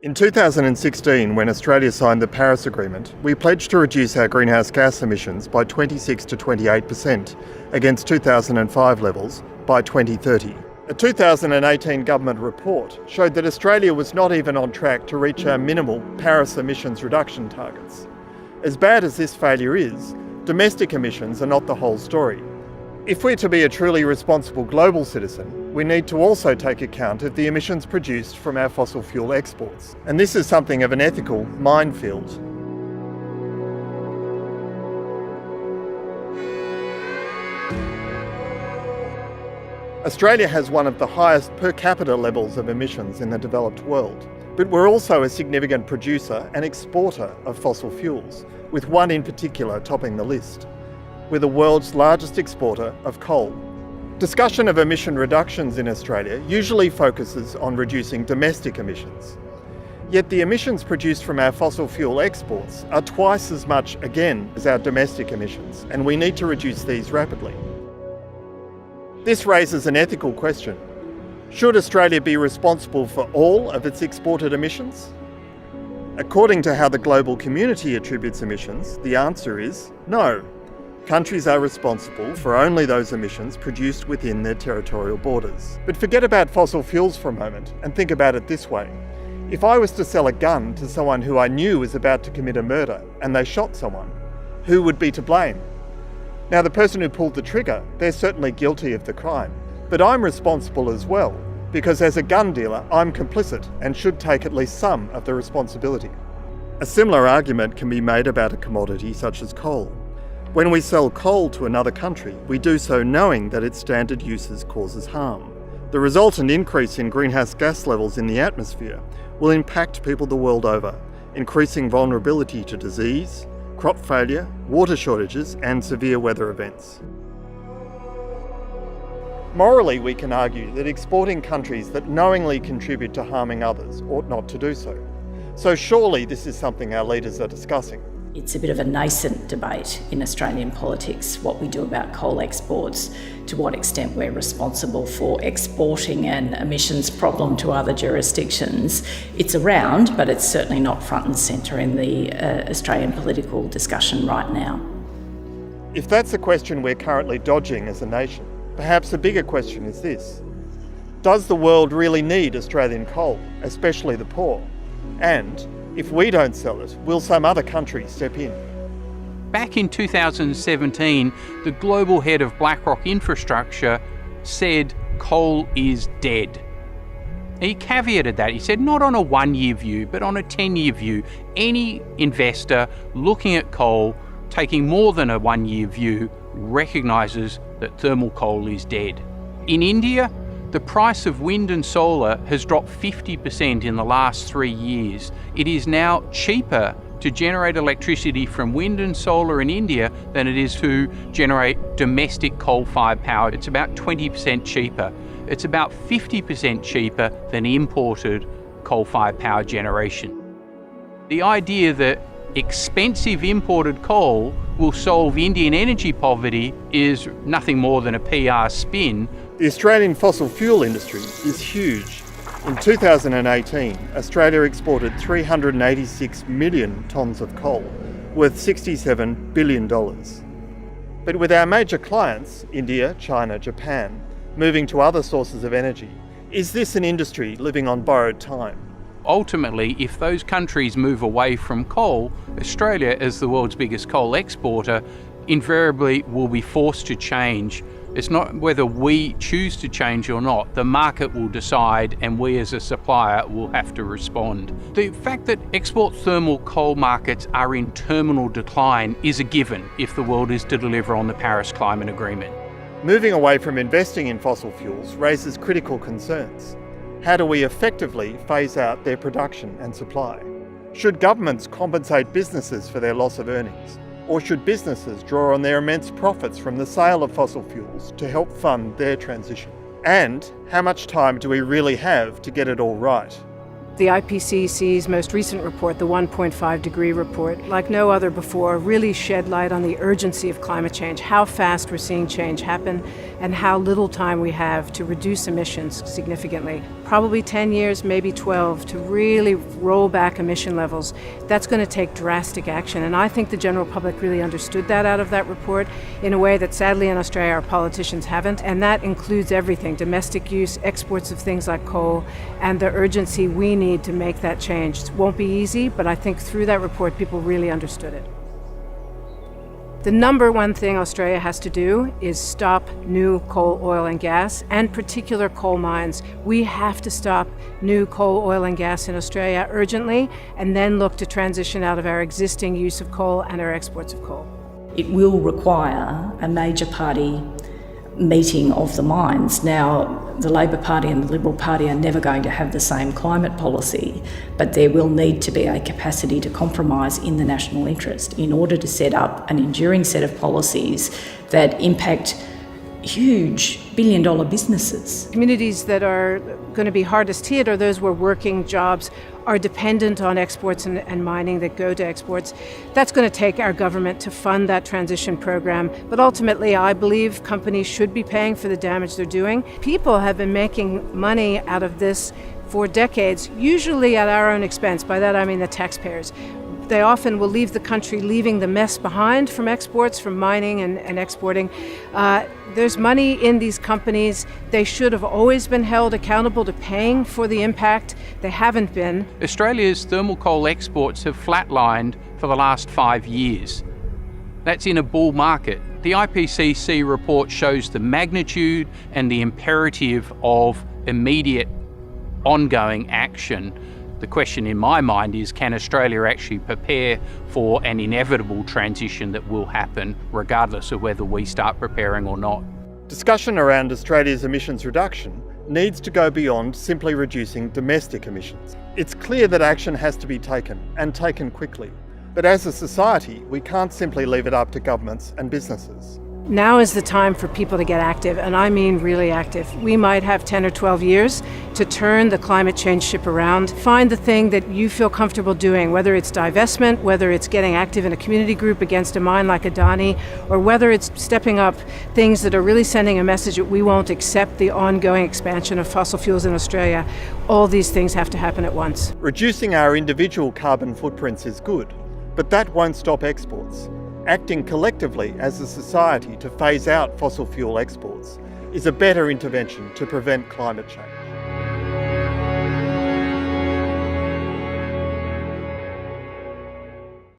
In 2016, when Australia signed the Paris Agreement, we pledged to reduce our greenhouse gas emissions by 26 to 28% against 2005 levels by 2030. A 2018 government report showed that Australia was not even on track to reach our minimal Paris emissions reduction targets. As bad as this failure is, domestic emissions are not the whole story. If we're to be a truly responsible global citizen, we need to also take account of the emissions produced from our fossil fuel exports. And this is something of an ethical minefield. Australia has one of the highest per capita levels of emissions in the developed world, but we're also a significant producer and exporter of fossil fuels, with one in particular topping the list. We're the world's largest exporter of coal. Discussion of emission reductions in Australia usually focuses on reducing domestic emissions. Yet the emissions produced from our fossil fuel exports are twice as much again as our domestic emissions, and we need to reduce these rapidly. This raises an ethical question. Should Australia be responsible for all of its exported emissions? According to how the global community attributes emissions, the answer is no. Countries are responsible for only those emissions produced within their territorial borders. But forget about fossil fuels for a moment and think about it this way. If I was to sell a gun to someone who I knew was about to commit a murder and they shot someone, who would be to blame? Now, the person who pulled the trigger, they're certainly guilty of the crime, but I'm responsible as well, because as a gun dealer, I'm complicit and should take at least some of the responsibility. A similar argument can be made about a commodity such as coal. When we sell coal to another country, we do so knowing that its standard uses causes harm. The resultant increase in greenhouse gas levels in the atmosphere will impact people the world over, increasing vulnerability to disease, crop failure, water shortages, and severe weather events. Morally, we can argue that exporting countries that knowingly contribute to harming others ought not to do so. So surely this is something our leaders are discussing. It's a bit of a nascent debate in Australian politics, what we do about coal exports, to what extent we're responsible for exporting an emissions problem to other jurisdictions. It's around, but it's certainly not front and centre in the Australian political discussion right now. If that's a question we're currently dodging as a nation, perhaps a bigger question is this. Does the world really need Australian coal, especially the poor? And if we don't sell it, will some other country step in? Back in 2017, the global head of BlackRock Infrastructure said coal is dead. He caveated that. He said not on a 1-year view, but on a 10-year view. Any investor looking at coal, taking more than a 1-year view, recognises that thermal coal is dead. In India, the price of wind and solar has dropped 50% in the last 3 years. It is now cheaper to generate electricity from wind and solar in India than it is to generate domestic coal-fired power. It's about 20% cheaper. It's about 50% cheaper than imported coal-fired power generation. The idea that expensive imported coal will solve Indian energy poverty is nothing more than a PR spin. The Australian fossil fuel industry is huge. In 2018, Australia exported 386 million tonnes of coal, worth $67 billion. But with our major clients, India, China, Japan, moving to other sources of energy, is this an industry living on borrowed time? Ultimately, if those countries move away from coal, Australia, as the world's biggest coal exporter, invariably will be forced to change. It's not whether we choose to change or not. The market will decide, and we as a supplier will have to respond. The fact that export thermal coal markets are in terminal decline is a given if the world is to deliver on the Paris Climate Agreement. Moving away from investing in fossil fuels raises critical concerns. How do we effectively phase out their production and supply? Should governments compensate businesses for their loss of earnings? Or should businesses draw on their immense profits from the sale of fossil fuels to help fund their transition? And how much time do we really have to get it all right? The IPCC's most recent report, the 1.5 degree report, like no other before, really shed light on the urgency of climate change, how fast we're seeing change happen, and how little time we have to reduce emissions significantly. Probably 10 years, maybe 12, to really roll back emission levels. That's going to take drastic action, and I think the general public really understood that out of that report in a way that sadly in Australia our politicians haven't, and that includes everything: domestic use, exports of things like coal, and the urgency we need to make that change. It won't be easy, but I think through that report people really understood it. The number one thing Australia has to do is stop new coal, oil and gas, and particular coal mines. We have to stop new coal, oil and gas in Australia urgently, and then look to transition out of our existing use of coal and our exports of coal. It will require a major party meeting of the minds. Now, the Labor Party and the Liberal Party are never going to have the same climate policy, but there will need to be a capacity to compromise in the national interest in order to set up an enduring set of policies that impact huge billion-dollar businesses. Communities that are going to be hardest hit are those where working jobs are dependent on exports and mining that go to exports. That's going to take our government to fund that transition program. But ultimately, I believe companies should be paying for the damage they're doing. People have been making money out of this for decades, usually at our own expense. By that I mean the taxpayers. They often will leave the country leaving the mess behind from exports, from mining and exporting. There's money in these companies. They should have always been held accountable to paying for the impact. They haven't been. Australia's thermal coal exports have flatlined for the last 5 years. That's in a bull market. The IPCC report shows the magnitude and the imperative of immediate ongoing action. The question in my mind is, can Australia actually prepare for an inevitable transition that will happen regardless of whether we start preparing or not? Discussion around Australia's emissions reduction needs to go beyond simply reducing domestic emissions. It's clear that action has to be taken, and taken quickly. But as a society, we can't simply leave it up to governments and businesses. Now is the time for people to get active, and I mean really active. We might have 10 or 12 years to turn the climate change ship around. Find the thing that you feel comfortable doing, whether it's divestment, whether it's getting active in a community group against a mine like Adani, or whether it's stepping up things that are really sending a message that we won't accept the ongoing expansion of fossil fuels in Australia. All these things have to happen at once. Reducing our individual carbon footprints is good, but that won't stop exports. Acting collectively as a society to phase out fossil fuel exports is a better intervention to prevent climate change.